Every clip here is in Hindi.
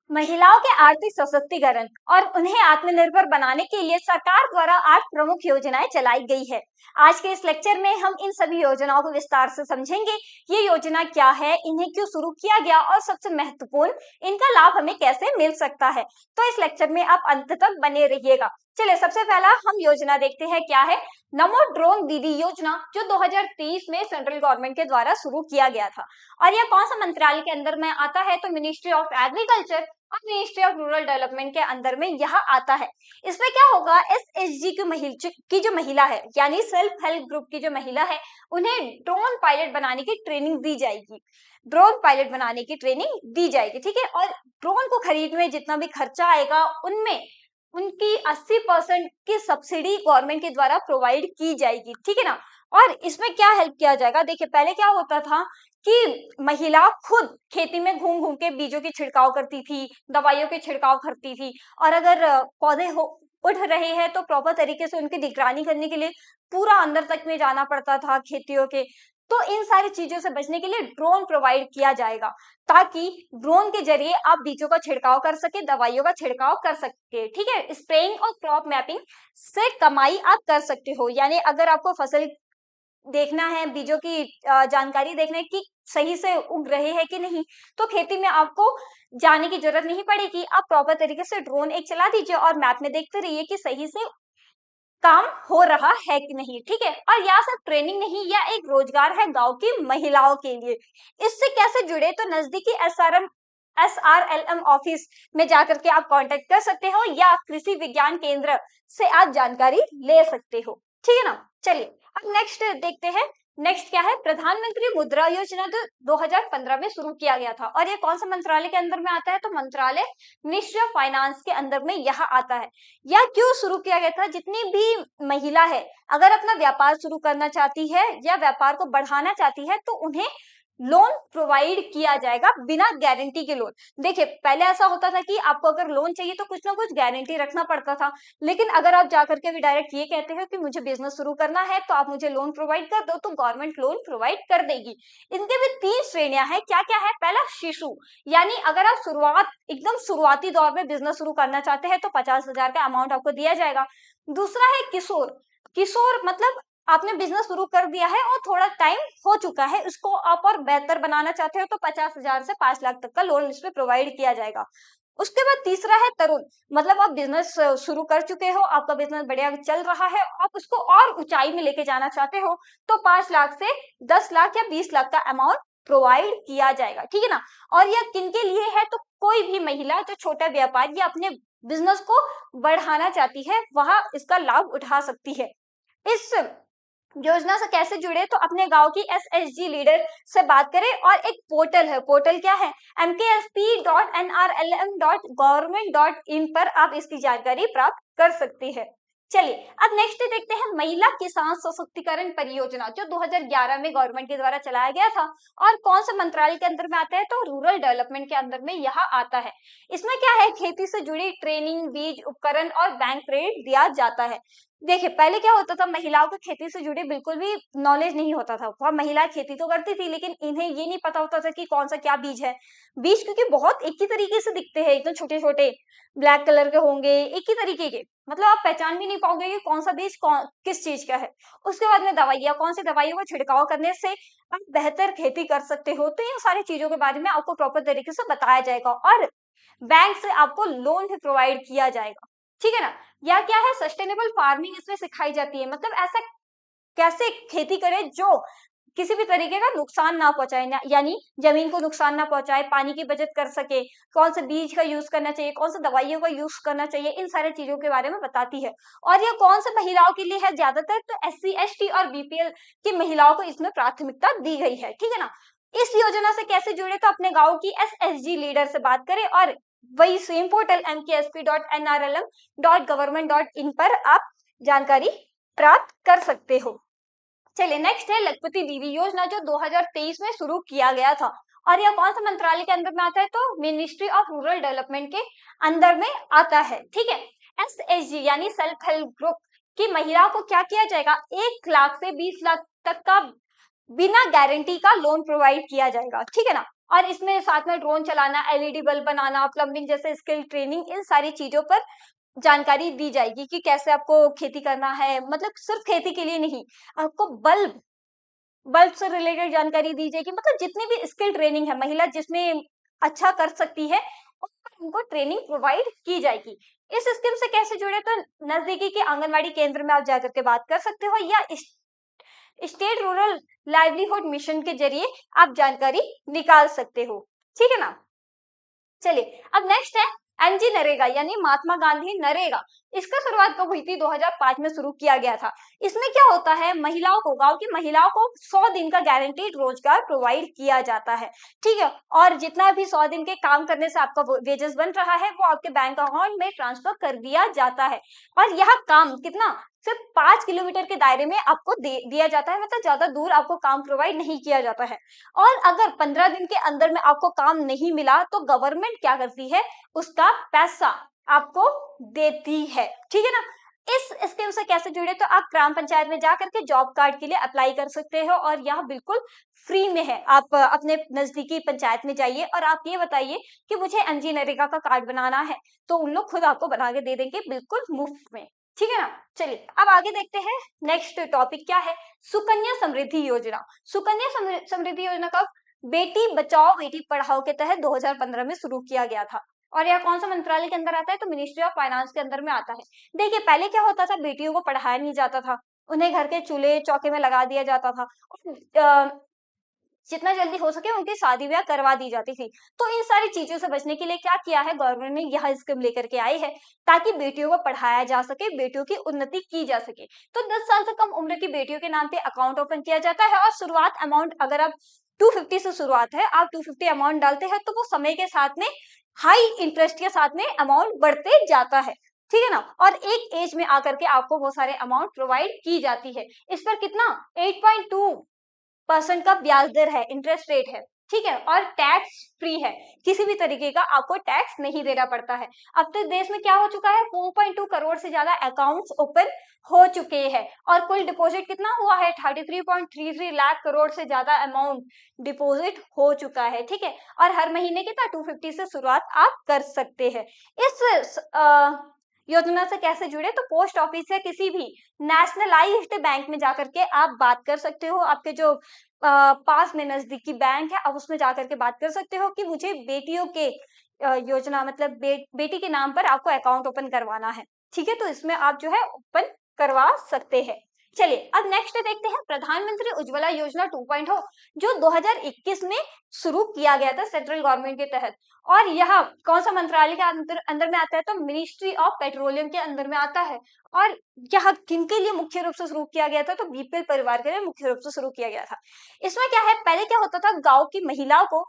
महिलाओं के आर्थिक सशक्तिकरण और उन्हें आत्मनिर्भर बनाने के लिए सरकार द्वारा 8 प्रमुख योजनाएं चलाई गई है। आज के इस लेक्चर में हम इन सभी योजनाओं को विस्तार से समझेंगे। ये योजना क्या है, इन्हें क्यों शुरू किया गया और सबसे महत्वपूर्ण इनका लाभ हमें कैसे मिल सकता है। तो इस लेक्चर में आप अंत तक बने रहिएगा। चलिए सबसे पहला हम योजना देखते हैं क्या है। नमो ड्रोन दीदी योजना जो 2023 में सेंट्रल गवर्नमेंट के द्वारा शुरू किया गया था और यह कौन सा मंत्रालय के अंदर में आता है, तो मिनिस्ट्री ऑफ एग्रीकल्चर और मिनिस्ट्री ऑफ रूरल डेवलपमेंट के अंदर में यह आता है। इसमें क्या होगा, एसएचजी की जो महिला है यानी सेल्फ हेल्प ग्रुप की जो महिला है उन्हें ड्रोन पायलट बनाने की ट्रेनिंग दी जाएगी। ड्रोन पायलट बनाने की ट्रेनिंग दी जाएगी, ठीक है। और ड्रोन को खरीदने में जितना भी खर्चा आएगा उनमें उनकी 80% की सब्सिडी गवर्नमेंट के द्वारा प्रोवाइड की जाएगी, ठीक है ना। और इसमें क्या हेल्प किया जाएगा, देखिए पहले क्या होता था कि महिला खुद खेती में घूम घूम के बीजों की छिड़काव करती थी, दवाइयों के छिड़काव करती थी, और अगर पौधे हो उठ रहे हैं तो प्रॉपर तरीके से उनकी निगरानी करने के लिए पूरा अंदर तक में जाना पड़ता था खेतियों के। तो इन सारी चीजों से बचने के लिए ड्रोन प्रोवाइड किया जाएगा ताकि ड्रोन के जरिए आप बीजों का छिड़काव कर सके, दवाइयों का छिड़काव कर सके, ठीक है। स्प्रेइंग और क्रॉप मैपिंग से कमाई आप कर सकते हो, यानी अगर आपको फसल देखना है, बीजों की जानकारी देखना है कि सही से उग रहे हैं कि नहीं, तो खेती में आपको जाने की जरूरत नहीं पड़ेगी। आप प्रॉपर तरीके से ड्रोन एक चला दीजिए और मैप में देखते रहिए कि सही से काम हो रहा है कि नहीं, ठीक है। और यह सब ट्रेनिंग नहीं, यह एक रोजगार है गांव की महिलाओं के लिए। इससे कैसे जुड़े, तो नजदीकी SRLM ऑफिस में जाकर के आप कांटेक्ट कर सकते हो या कृषि विज्ञान केंद्र से आप जानकारी ले सकते हो, ठीक है ना। चलिए अब नेक्स्ट देखते हैं। नेक्स्ट क्या है, प्रधानमंत्री मुद्रा योजना जो 2015 में शुरू किया गया था और ये कौन सा मंत्रालय के अंदर में आता है, तो मंत्रालय मिनिस्ट्री ऑफ फाइनेंस के अंदर में यह आता है। यह क्यों शुरू किया गया था, जितनी भी महिला है अगर अपना व्यापार शुरू करना चाहती है या व्यापार को बढ़ाना चाहती है तो उन्हें लोन प्रोवाइड किया जाएगा बिना गारंटी के लोन। देखिए पहले ऐसा होता था कि आपको अगर लोन चाहिए तो कुछ ना कुछ गारंटी रखना पड़ता था, लेकिन अगर आप जाकर के भी डायरेक्ट ये कहते हो कि मुझे बिजनेस शुरू करना है तो आप मुझे लोन प्रोवाइड कर दो, तो गवर्नमेंट लोन प्रोवाइड कर देगी। इनके भी 3 श्रेणियां हैं। क्या क्या है, पहला शिशु, यानी अगर आप एकदम शुरुआती दौर में बिजनेस शुरू करना चाहते हैं तो 50,000 का अमाउंट आपको दिया जाएगा। दूसरा है किशोर। किशोर मतलब आपने बिजनेस शुरू कर दिया है और थोड़ा टाइम हो चुका है, उसको आप और बेहतर बनाना चाहते हो तो 50,000 से 5 लाख तक का लोन इसमें प्रोवाइड किया जाएगा। उसके बाद तीसरा है तरुण, मतलब आप बिजनेस शुरू कर चुके हो, आपका बिजनेस बढ़िया चल रहा है, आप उसको और ऊंचाई में लेके जाना चाहते हो तो 5 लाख से 10 लाख या 20 लाख का अमाउंट प्रोवाइड किया जाएगा, ठीक है ना। और यह किनके लिए है, तो कोई भी महिला जो छोटा व्यापार या अपने बिजनेस को बढ़ाना चाहती है वह इसका लाभ उठा सकती है। इस योजना से कैसे जुड़े, तो अपने गांव की SHG लीडर से बात करें। और एक पोर्टल है, पोर्टल क्या है, mksp.nrlm.government.in पर आप इसकी जानकारी प्राप्त कर सकते हैं। चलिए अब नेक्स्ट देखते हैं महिला किसान सशक्तिकरण परियोजना जो 2011 में गवर्नमेंट के द्वारा चलाया गया था और कौन से मंत्रालय के अंदर में आता है, तो रूरल डेवलपमेंट के अंदर में यह आता है। इसमें क्या है, खेती से जुड़ी ट्रेनिंग, बीज, उपकरण और बैंक क्रेडिट दिया जाता है। देखिए पहले क्या होता था, महिलाओं को खेती से जुड़े बिल्कुल भी नॉलेज नहीं होता था। वह महिलाएं खेती तो करती थी लेकिन इन्हें ये नहीं पता होता था कि कौन सा क्या बीज है। बीज क्योंकि बहुत एक ही तरीके से दिखते हैं, एकदम छोटे छोटे ब्लैक कलर के होंगे, एक ही तरीके के, मतलब आप पहचान भी नहीं पाओगे कि कौन सा बीज किस चीज का है। उसके बाद में दवाइयाँ, कौन सी दवाइयों का छिड़काव करने से आप बेहतर खेती कर सकते हो, तो इन सारी चीजों के बारे में आपको प्रॉपर तरीके से बताया जाएगा और बैंक से आपको लोन भी प्रोवाइड किया जाएगा, ठीक है ना। या क्या है, सस्टेनेबल फार्मिंग इसमें सिखाई जाती है, मतलब ऐसा कैसे खेती करें जो किसी भी तरीके का नुकसान ना पहुंचाए ना, यानी जमीन को नुकसान ना पहुंचाए, पानी की बचत कर सके, कौन से बीज का यूज करना चाहिए, कौन सा दवाइयों का यूज करना चाहिए, इन सारी चीजों के बारे में बताती है। और ये कौन से महिलाओं के लिए है, ज्यादातर तो SC ST और BPL की महिलाओं को इसमें प्राथमिकता दी गई है, ठीक है ना। इस योजना से कैसे जुड़े, तो अपने गाँव की SHG लीडर से बात करें और वही सेम पोर्टल mksp.nrlm.government.in पर आप जानकारी प्राप्त कर सकते हो। चलिए नेक्स्ट है लखपति दीदी योजना जो 2023 में शुरू किया गया था और यह कौन सा मंत्रालय के अंदर में आता है, तो मिनिस्ट्री ऑफ रूरल डेवलपमेंट के अंदर में आता है, ठीक है। SHG यानी सेल्फ हेल्प ग्रुप की महिलाओं को क्या किया जाएगा, 1 लाख से 20 लाख तक का बिना गारंटी का लोन प्रोवाइड किया जाएगा, ठीक है ना। और इसमें साथ में ड्रोन चलाना, एलईडी बल्ब बनाना, प्लम्बिंग जैसे स्किल ट्रेनिंग, इन सारी चीजों पर जानकारी दी जाएगी कि कैसे आपको खेती करना है। मतलब सिर्फ खेती के लिए नहीं, आपको बल्ब से रिलेटेड जानकारी दी जाएगी। मतलब जितनी भी स्किल ट्रेनिंग है, महिला जिसमें अच्छा कर सकती है उस पर उनको ट्रेनिंग प्रोवाइड की जाएगी। इस स्कीम से कैसे जुड़े, तो नजदीकी के आंगनबाड़ी केंद्र में आप जाकर के बात कर सकते हो, या स्टेट रूरल लाइवलीहुड मिशन के जरिए आप जानकारी निकाल सकते हो। ठीक है ना। चलिए अब नेक्स्ट है एमजी नरेगा यानी महात्मा गांधी नरेगा। इसका शुरुआत कब हुई थी? 2005 में शुरू किया गया था। इसमें क्या होता है, महिलाओं को, गांव की महिलाओं को 100 दिन का गारंटीड रोजगार प्रोवाइड किया जाता है। ठीक है, और जितना भी 100 दिन के काम करने से आपका वेजेस बन रहा है वो आपके बैंक अकाउंट में ट्रांसफर कर दिया जाता है। और यह काम कितना, सिर्फ 5 किलोमीटर के दायरे में आपको दिया जाता है। मतलब ज्यादा दूर आपको काम प्रोवाइड नहीं किया जाता है। और अगर 15 दिन के अंदर में आपको काम नहीं मिला तो गवर्नमेंट क्या करती है, उसका पैसा आपको देती है। ठीक है ना। इस स्कीम से कैसे जुड़े, तो आप ग्राम पंचायत में जाकर के जॉब कार्ड के लिए अप्लाई कर सकते हो, और यह बिल्कुल फ्री में है। आप अपने नजदीकी पंचायत में जाइए और आप ये बताइए कि मुझे एमजी नरेगा का कार्ड बनाना है, तो उन लोग खुद आपको बना के दे देंगे बिल्कुल मुफ्त में। ठीक है ना। चलिए अब आगे देखते हैं, नेक्स्ट टॉपिक क्या है, सुकन्या समृद्धि योजना। सुकन्या समृद्धि योजना का बेटी बचाओ बेटी पढ़ाओ के तहत 2015 में शुरू किया गया था। और यह कौन सा मंत्रालय के अंदर आता है, तो मिनिस्ट्री ऑफ फाइनेंस के अंदर में आता है। देखिए पहले क्या होता था, बेटियों को पढ़ाया नहीं जाता था, उन्हें घर के चूल्हे चौके में लगा दिया जाता था, जितना जल्दी हो सके उनकी शादी ब्याह करवा दी जाती थी। तो इन सारी चीजों से बचने के लिए क्या किया है गवर्नमेंट ने, यह स्कीम लेकर के आई है ताकि बेटियों को पढ़ाया जा सके, बेटियों की उन्नति की जा सके। तो 10 साल से कम उम्र की बेटियों के नाम पे अकाउंट ओपन किया जाता है, और शुरुआत अमाउंट अगर आप 250 से शुरुआत है, आप 250 अमाउंट डालते हैं तो वो समय के साथ में हाई इंटरेस्ट के साथ में अमाउंट बढ़ते जाता है। ठीक है ना। और एक एज में आकर के आपको वो सारे अमाउंट प्रोवाइड की जाती है। इस पर कितना 8.2% का ब्याज दर है, इंटरेस्ट रेट है। ठीक है, और टैक्स फ्री है, किसी भी तरीके का आपको टैक्स नहीं देना पड़ता है। अब तक देश में क्या हो चुका है, 4.2 करोड़ से ज्यादा अकाउंट्स ओपन हो चुके हैं, और कुल डिपॉजिट कितना हुआ है, 33.33 लाख करोड़ से ज्यादा अमाउंट डिपॉजिट हो चुका है। ठीक है, और हर महीने कितना 250 से शुरुआत आप कर सकते हैं। इस योजना से कैसे जुड़े, तो पोस्ट ऑफिस या किसी भी नेशनलाइज्ड बैंक में जाकर के आप बात कर सकते हो। आपके जो पास में नजदीकी बैंक है, आप उसमें जाकर के बात कर सकते हो कि मुझे बेटियों के योजना मतलब बेटी के नाम पर आपको अकाउंट ओपन करवाना है। ठीक है, तो इसमें आप जो है ओपन करवा सकते हैं। चलिए अब नेक्स्ट देखते हैं प्रधानमंत्री उज्ज्वला योजना 2.0, जो 2021 में शुरू किया गया था सेंट्रल गवर्नमेंट के तहत। और यह कौन सा मंत्रालय के अंदर में आता है, तो मिनिस्ट्री ऑफ पेट्रोलियम के अंदर में आता है। और यह किनके लिए मुख्य रूप से शुरू किया गया था, तो बीपीएल परिवार के लिए मुख्य रूप से शुरू किया गया था। इसमें क्या है, पहले क्या होता था, गांव की महिलाओं को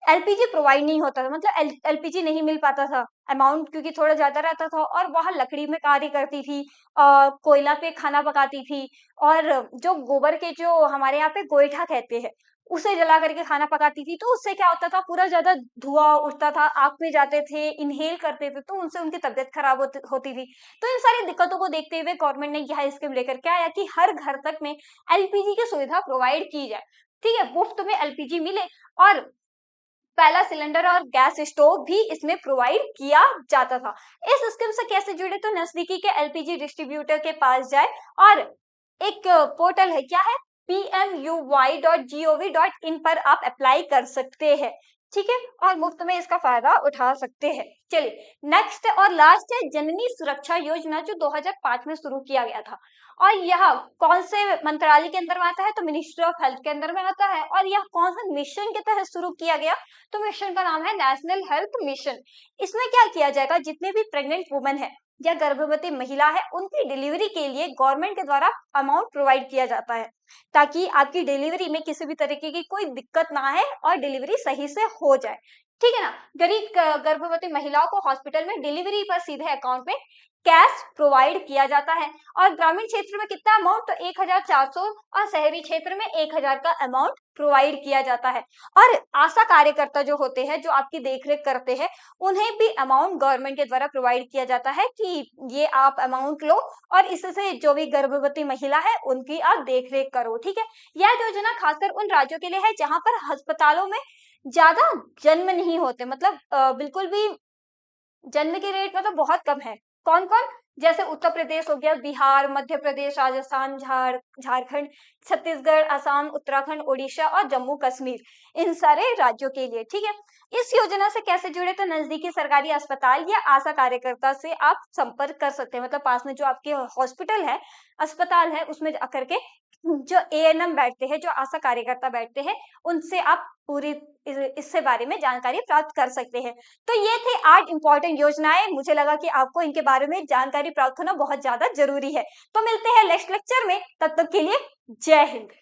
एलपीजी प्रोवाइड नहीं होता था, मतलब एलपीजी नहीं मिल पाता था, अमाउंट क्योंकि थोड़ा ज्यादा रहता था, और वह लकड़ी में कार्य करती थी, कोयला पे खाना पकाती थी, और जो गोबर के, जो हमारे यहाँ पे गोईठा कहते हैं, उसे जला करके खाना पकाती थी। तो उससे क्या होता था, पूरा ज्यादा धुआं उठता था, आंख में जाते थे, इनहेल करते थे, तो उनसे उनकी तबियत खराब होती थी। तो इन सारी दिक्कतों को देखते हुए गवर्नमेंट ने यह स्कीम लेकर के आया कि हर घर तक में एलपीजी की सुविधा प्रोवाइड की जाए। ठीक है, मुफ्त में एलपीजी मिले, और पहला सिलेंडर और गैस स्टोव भी इसमें प्रोवाइड किया जाता था। इस स्कीम से कैसे जुड़े, तो नजदीकी के एलपीजी डिस्ट्रीब्यूटर के पास जाए, और एक पोर्टल है, क्या है, pmuy.gov.in पर आप अप्लाई कर सकते हैं। ठीक है, और मुफ्त में इसका फायदा उठा सकते हैं। चलिए नेक्स्ट और लास्ट है जननी सुरक्षा योजना, जो 2005 में शुरू किया गया था। और यह कौन से मंत्रालय के अंदर में आता है, तो मिनिस्ट्री ऑफ हेल्थ के अंदर में आता है। और यह कौन सा मिशन के तहत शुरू किया गया, तो मिशन का नाम है नेशनल हेल्थ मिशन। इसमें क्या किया जाएगा, जितने भी प्रेग्नेंट वुमेन है या गर्भवती महिला है, उनकी डिलीवरी के लिए गवर्नमेंट के द्वारा अमाउंट प्रोवाइड किया जाता है, ताकि आपकी डिलीवरी में किसी भी तरीके की कोई दिक्कत ना है और डिलीवरी सही से हो जाए। ठीक है ना। गरीब गर्भवती महिलाओं को हॉस्पिटल में डिलीवरी पर सीधे अकाउंट में कैश प्रोवाइड किया जाता है। और ग्रामीण क्षेत्र में कितना अमाउंट, तो 1400, और शहरी क्षेत्र में 1000 का अमाउंट प्रोवाइड किया जाता है। और आशा कार्यकर्ता जो होते हैं, जो आपकी देखरेख करते हैं, उन्हें भी अमाउंट गवर्नमेंट के द्वारा प्रोवाइड किया जाता है कि ये आप अमाउंट लो, और इससे जो भी गर्भवती महिला है उनकी आप देखरेख करो। ठीक है, यह योजना खासकर उन राज्यों के लिए है जहां पर अस्पतालों में ज्यादा जन्म नहीं होते, मतलब बिल्कुल भी जन्म की रेट मतलब बहुत कम है। कौन कौन? जैसे उत्तर प्रदेश हो गया, बिहार, मध्य प्रदेश, राजस्थान, झारखंड, छत्तीसगढ़, असम, उत्तराखंड, उड़ीसा और जम्मू कश्मीर, इन सारे राज्यों के लिए। ठीक है, इस योजना से कैसे जुड़े? तो नजदीकी सरकारी अस्पताल या आशा कार्यकर्ता से आप संपर्क कर सकते हैं, मतलब पास में जो आपके हॉस्पिटल है, अस्पताल है, उसमें आकर के जो एएनएम बैठते हैं, जो आशा कार्यकर्ता बैठते हैं, उनसे आप पूरी इससे बारे में जानकारी प्राप्त कर सकते हैं। तो ये थे 8 इंपॉर्टेंट योजनाएं। मुझे लगा कि आपको इनके बारे में जानकारी प्राप्त होना बहुत ज्यादा जरूरी है। तो मिलते हैं नेक्स्ट लेक्चर में, तब तक के लिए जय हिंद।